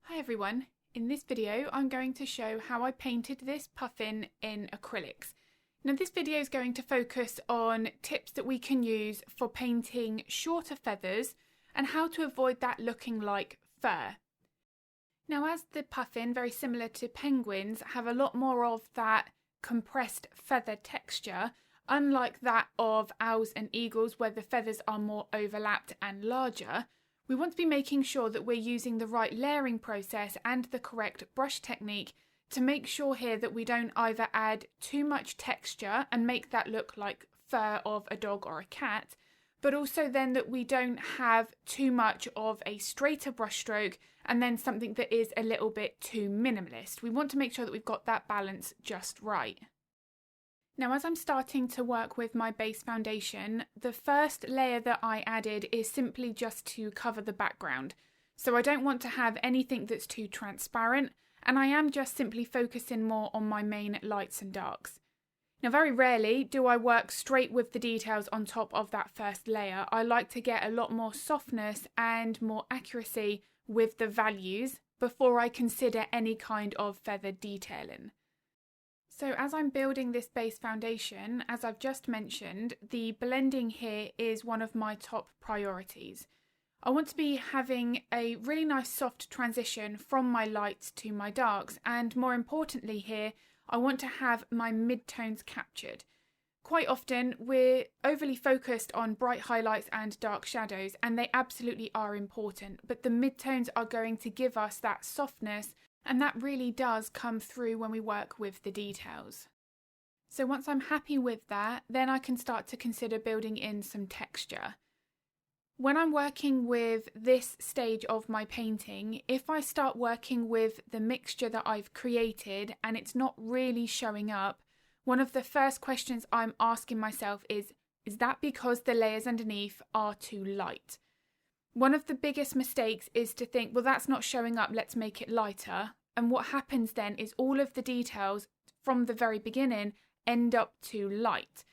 Hi everyone, in this video I'm going to show how I painted this puffin in acrylics. Now this video is going to focus on tips that we can use for painting shorter feathers and how to avoid that looking like fur. Now as the puffin, very similar to penguins, have a lot more of that compressed feather texture, unlike that of owls and eagles where the feathers are more overlapped and larger, we want to be making sure that we're using the right layering process and the correct brush technique to make sure here that we don't either add too much texture and make that look like fur of a dog or a cat, but also then that we don't have too much of a straighter brush stroke and then something that is a little bit too minimalist. We want to make sure that we've got that balance just right. Now as I'm starting to work with my base foundation, the first layer that I added is simply just to cover the background. So I don't want to have anything that's too transparent, and I am just simply focusing more on my main lights and darks. Now very rarely do I work straight with the details on top of that first layer. I like to get a lot more softness and more accuracy with the values before I consider any kind of feather detailing. So as I'm building this base foundation, as I've just mentioned, the blending here is one of my top priorities. I want to be having a really nice soft transition from my lights to my darks, and more importantly here, I want to have my midtones captured. Quite often we're overly focused on bright highlights and dark shadows, and they absolutely are important, but the midtones are going to give us that softness, and that really does come through when we work with the details. So once I'm happy with that, then I can start to consider building in some texture. When I'm working with this stage of my painting, if I start working with the mixture that I've created and it's not really showing up, one of the first questions I'm asking myself is that because the layers underneath are too light? One of the biggest mistakes is to think, well, that's not showing up, let's make it lighter. And what happens then is all of the details from the very beginning end up too light.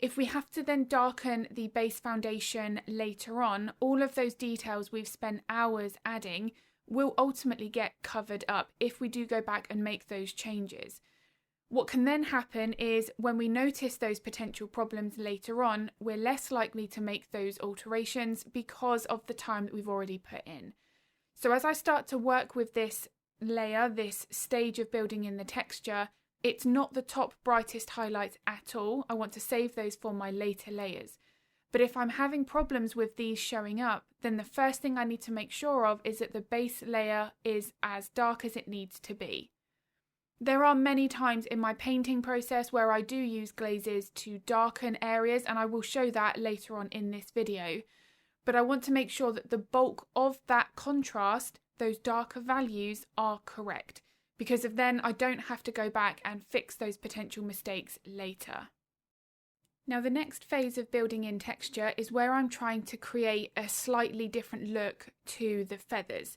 If we have to then darken the base foundation later on, all of those details we've spent hours adding will ultimately get covered up if we do go back and make those changes. What can then happen is when we notice those potential problems later on, we're less likely to make those alterations because of the time that we've already put in. So as I start to work with this layer, this stage of building in the texture, it's not the top brightest highlights at all. I want to save those for my later layers. But if I'm having problems with these showing up, then the first thing I need to make sure of is that the base layer is as dark as it needs to be. There are many times in my painting process where I do use glazes to darken areas, and I will show that later on in this video. But I want to make sure that the bulk of that contrast, those darker values, are correct, because of then I don't have to go back and fix those potential mistakes later. Now the next phase of building in texture is where I'm trying to create a slightly different look to the feathers.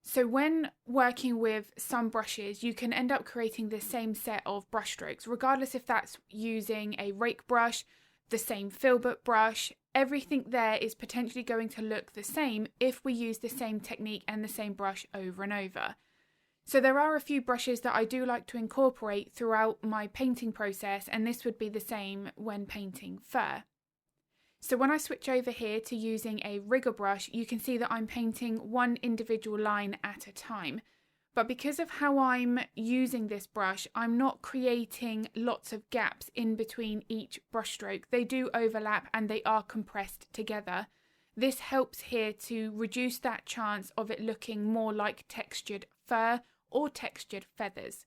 So when working with some brushes, you can end up creating the same set of brush strokes, regardless if that's using a rake brush, the same filbert brush. Everything there is potentially going to look the same if we use the same technique and the same brush over and over. So there are a few brushes that I do like to incorporate throughout my painting process, and this would be the same when painting fur. So when I switch over here to using a rigger brush, you can see that I'm painting one individual line at a time. But because of how I'm using this brush, I'm not creating lots of gaps in between each brush stroke. They do overlap and they are compressed together. This helps here to reduce that chance of it looking more like textured fur or textured feathers.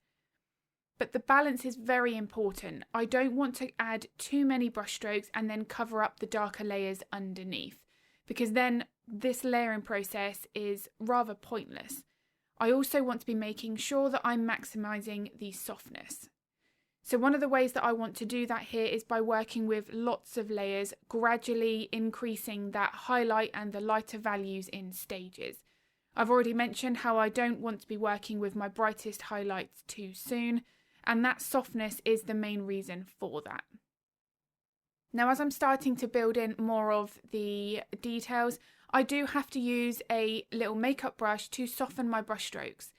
But the balance is very important. I don't want to add too many brush strokes and then cover up the darker layers underneath, because then this layering process is rather pointless. I also want to be making sure that I'm maximising the softness. So one of the ways that I want to do that here is by working with lots of layers, gradually increasing that highlight and the lighter values in stages. I've already mentioned how I don't want to be working with my brightest highlights too soon, and that softness is the main reason for that. Now as I'm starting to build in more of the details, I do have to use a little makeup brush to soften my brush strokes.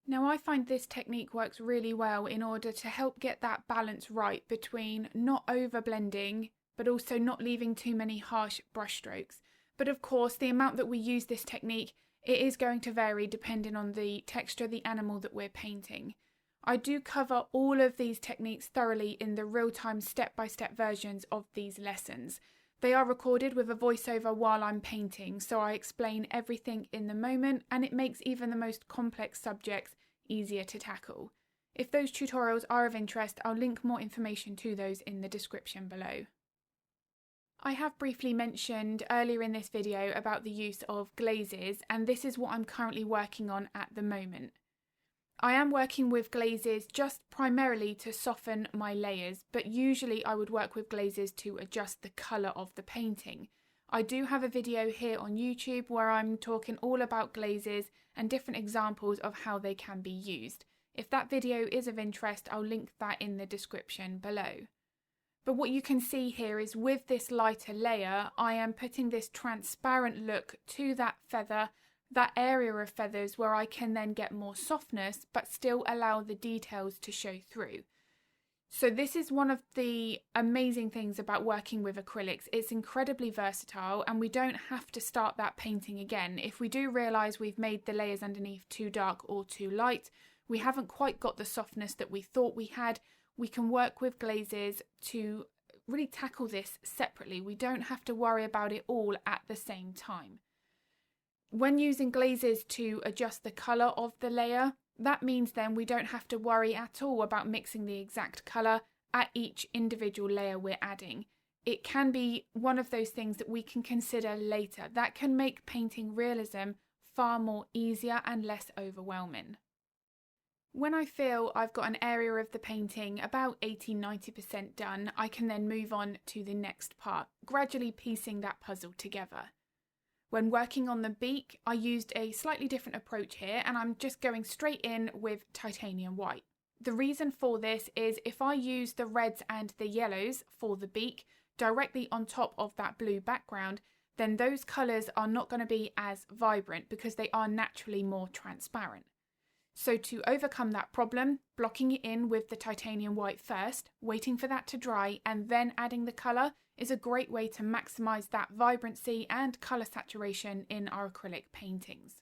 Now I find this technique works really well in order to help get that balance right between not over blending but also not leaving too many harsh brush strokes. But of course the amount that we use this technique, it is going to vary depending on the texture of the animal that we're painting. I do cover all of these techniques thoroughly in the real-time step-by-step versions of these lessons. They are recorded with a voiceover while I'm painting, so I explain everything in the moment, and it makes even the most complex subjects easier to tackle. If those tutorials are of interest, I'll link more information to those in the description below. I have briefly mentioned earlier in this video about the use of glazes, and this is what I'm currently working on at the moment. I am working with glazes just primarily to soften my layers, but usually I would work with glazes to adjust the colour of the painting. I do have a video here on YouTube where I'm talking all about glazes and different examples of how they can be used. If that video is of interest, I'll link that in the description below. But what you can see here is with this lighter layer, I am putting this transparent look to that feather, that area of feathers where I can then get more softness but still allow the details to show through. So this is one of the amazing things about working with acrylics. It's incredibly versatile and we don't have to start that painting again. If we do realise we've made the layers underneath too dark or too light, we haven't quite got the softness that we thought we had, we can work with glazes to really tackle this separately. We don't have to worry about it all at the same time. When using glazes to adjust the colour of the layer, that means then we don't have to worry at all about mixing the exact colour at each individual layer we're adding. It can be one of those things that we can consider later. That can make painting realism far more easier and less overwhelming. When I feel I've got an area of the painting about 80–90% done, I can then move on to the next part, gradually piecing that puzzle together. When working on the beak, I used a slightly different approach here and I'm just going straight in with titanium white. The reason for this is if I use the reds and the yellows for the beak directly on top of that blue background, then those colours are not going to be as vibrant because they are naturally more transparent. So to overcome that problem, blocking it in with the titanium white first, waiting for that to dry and then adding the colour is a great way to maximise that vibrancy and colour saturation in our acrylic paintings.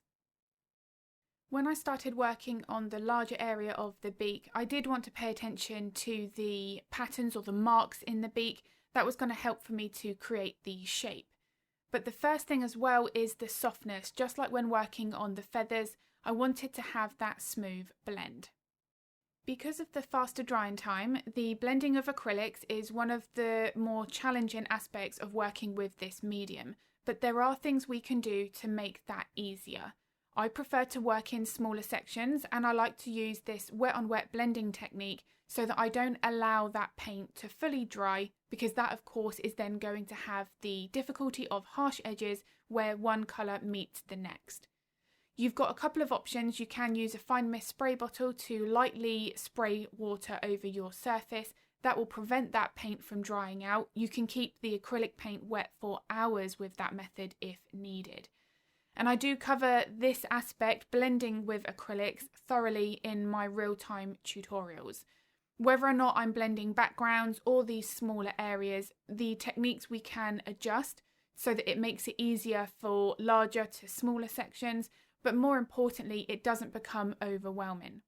When I started working on the larger area of the beak, I did want to pay attention to the patterns or the marks in the beak. That was going to help for me to create the shape. But the first thing as well is the softness. Just like when working on the feathers, I wanted to have that smooth blend. Because of the faster drying time, the blending of acrylics is one of the more challenging aspects of working with this medium, but there are things we can do to make that easier. I prefer to work in smaller sections and I like to use this wet on wet blending technique so that I don't allow that paint to fully dry, because that of course is then going to have the difficulty of harsh edges where one colour meets the next. You've got a couple of options. You can use a fine mist spray bottle to lightly spray water over your surface. That will prevent that paint from drying out. You can keep the acrylic paint wet for hours with that method if needed. And I do cover this aspect, blending with acrylics, thoroughly in my real-time tutorials. Whether or not I'm blending backgrounds or these smaller areas, the techniques we can adjust so that it makes it easier for larger to smaller sections, but more importantly, it doesn't become overwhelming.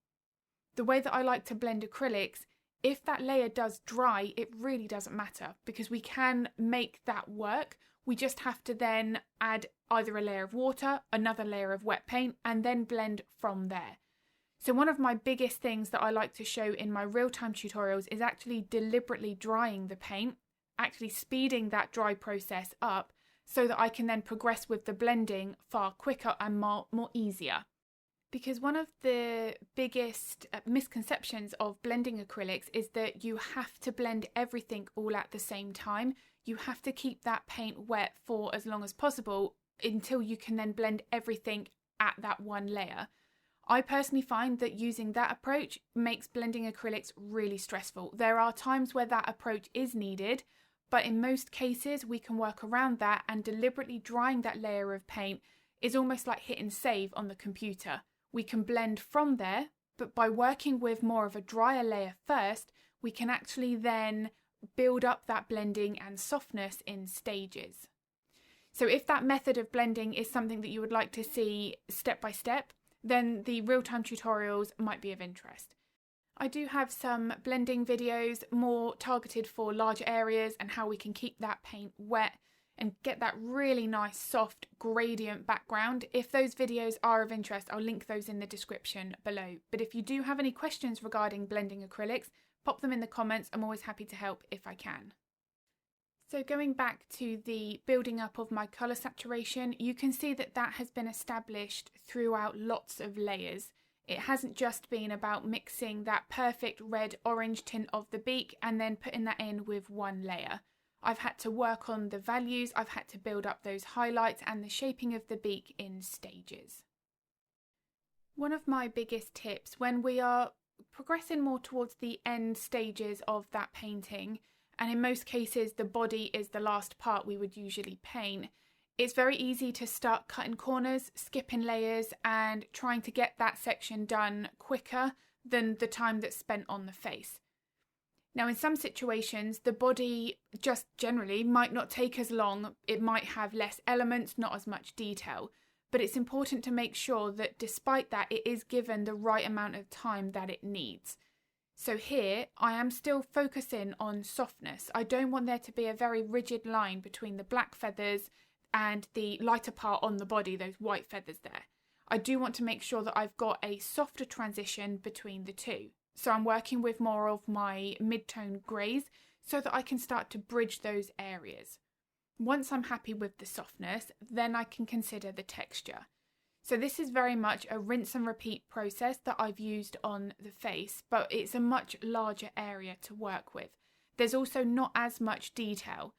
The way that I like to blend acrylics, if that layer does dry, it really doesn't matter because we can make that work. We just have to then add either a layer of water, another layer of wet paint, and then blend from there. So one of my biggest things that I like to show in my real-time tutorials is actually deliberately drying the paint, actually speeding that dry process up, so that I can then progress with the blending far quicker and more easier. Because one of the biggest misconceptions of blending acrylics is that you have to blend everything all at the same time. You have to keep that paint wet for as long as possible until you can then blend everything at that one layer. I personally find that using that approach makes blending acrylics really stressful. There are times where that approach is needed, but in most cases we can work around that, and deliberately drying that layer of paint is almost like hitting save on the computer. We can blend from there, but by working with more of a drier layer first, we can actually then build up that blending and softness in stages. So if that method of blending is something that you would like to see step by step, then the real-time tutorials might be of interest. I do have some blending videos more targeted for larger areas and how we can keep that paint wet and get that really nice soft gradient background. If those videos are of interest, I'll link those in the description below. But if you do have any questions regarding blending acrylics, pop them in the comments. I'm always happy to help if I can. So going back to the building up of my colour saturation, you can see that that has been established throughout lots of layers. It hasn't just been about mixing that perfect red-orange tint of the beak and then putting that in with one layer. I've had to work on the values, I've had to build up those highlights and the shaping of the beak in stages. One of my biggest tips when we are progressing more towards the end stages of that painting, and in most cases the body is the last part we would usually paint, it's very easy to start cutting corners, skipping layers and trying to get that section done quicker than the time that's spent on the face. Now in some situations the body just generally might not take as long, it might have less elements, not as much detail, but it's important to make sure that despite that it is given the right amount of time that it needs. So here I am still focusing on softness. I don't want there to be a very rigid line between the black feathers and the lighter part on the body, those white feathers there. I do want to make sure that I've got a softer transition between the two. So I'm working with more of my mid-tone greys so that I can start to bridge those areas. Once I'm happy with the softness, then I can consider the texture. So this is very much a rinse and repeat process that I've used on the face, but it's a much larger area to work with. There's also not as much detail.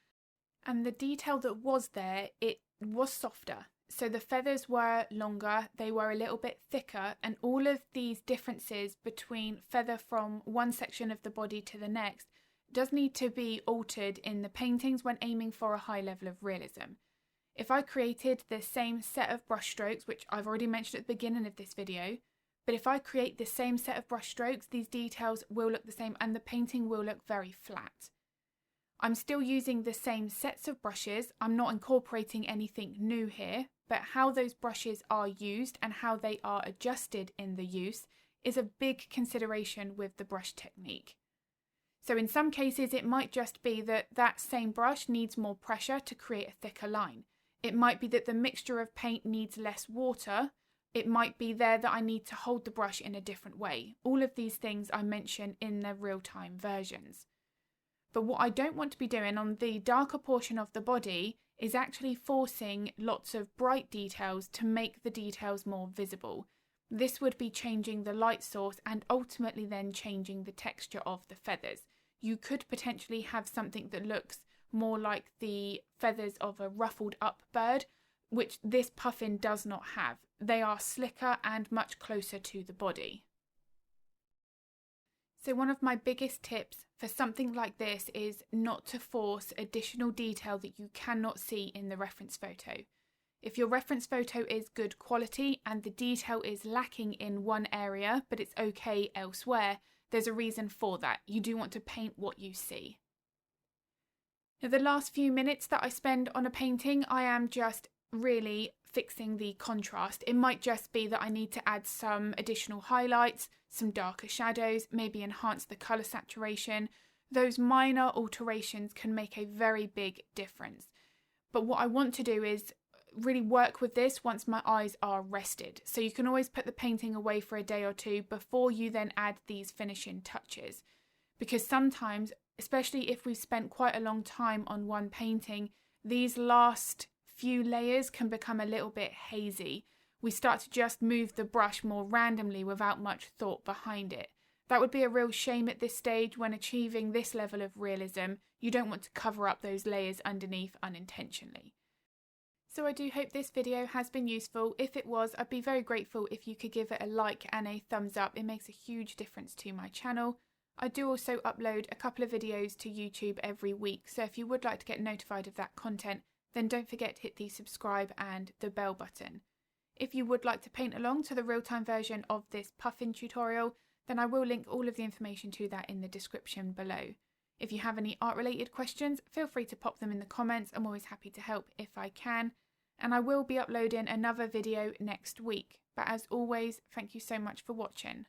And the detail that was there, it was softer. So the feathers were longer, they were a little bit thicker, and all of these differences between feather from one section of the body to the next does need to be altered in the paintings when aiming for a high level of realism. If I created the same set of brush strokes, which I've already mentioned at the beginning of this video, but if I create the same set of brush strokes, these details will look the same and the painting will look very flat. I'm still using the same sets of brushes, I'm not incorporating anything new here, but how those brushes are used and how they are adjusted in the use is a big consideration with the brush technique. So in some cases it might just be that that same brush needs more pressure to create a thicker line. It might be that the mixture of paint needs less water. It might be there that I need to hold the brush in a different way. All of these things I mention in the real-time versions. But what I don't want to be doing on the darker portion of the body is actually forcing lots of bright details to make the details more visible. This would be changing the light source and ultimately then changing the texture of the feathers. You could potentially have something that looks more like the feathers of a ruffled up bird, which this puffin does not have. They are slicker and much closer to the body. So one of my biggest tips for something like this is not to force additional detail that you cannot see in the reference photo. If your reference photo is good quality and the detail is lacking in one area but it's okay elsewhere, there's a reason for that. You do want to paint what you see. Now, the last few minutes that I spend on a painting, I am just really fixing the contrast. It might just be that I need to add some additional highlights, some darker shadows, maybe enhance the colour saturation. Those minor alterations can make a very big difference. But what I want to do is really work with this once my eyes are rested. So you can always put the painting away for a day or two before you then add these finishing touches. Because sometimes, especially if we've spent quite a long time on one painting, these last few layers can become a little bit hazy. We start to just move the brush more randomly without much thought behind it. That would be a real shame at this stage when achieving this level of realism. You don't want to cover up those layers underneath unintentionally. So I do hope this video has been useful. If it was, I'd be very grateful if you could give it a like and a thumbs up. It makes a huge difference to my channel. I do also upload a couple of videos to YouTube every week, so if you would like to get notified of that content, then don't forget to hit the subscribe and the bell button. If you would like to paint along to the real-time version of this Puffin tutorial, then I will link all of the information to that in the description below. If you have any art-related questions, feel free to pop them in the comments. I'm always happy to help if I can. And I will be uploading another video next week. But as always, thank you so much for watching.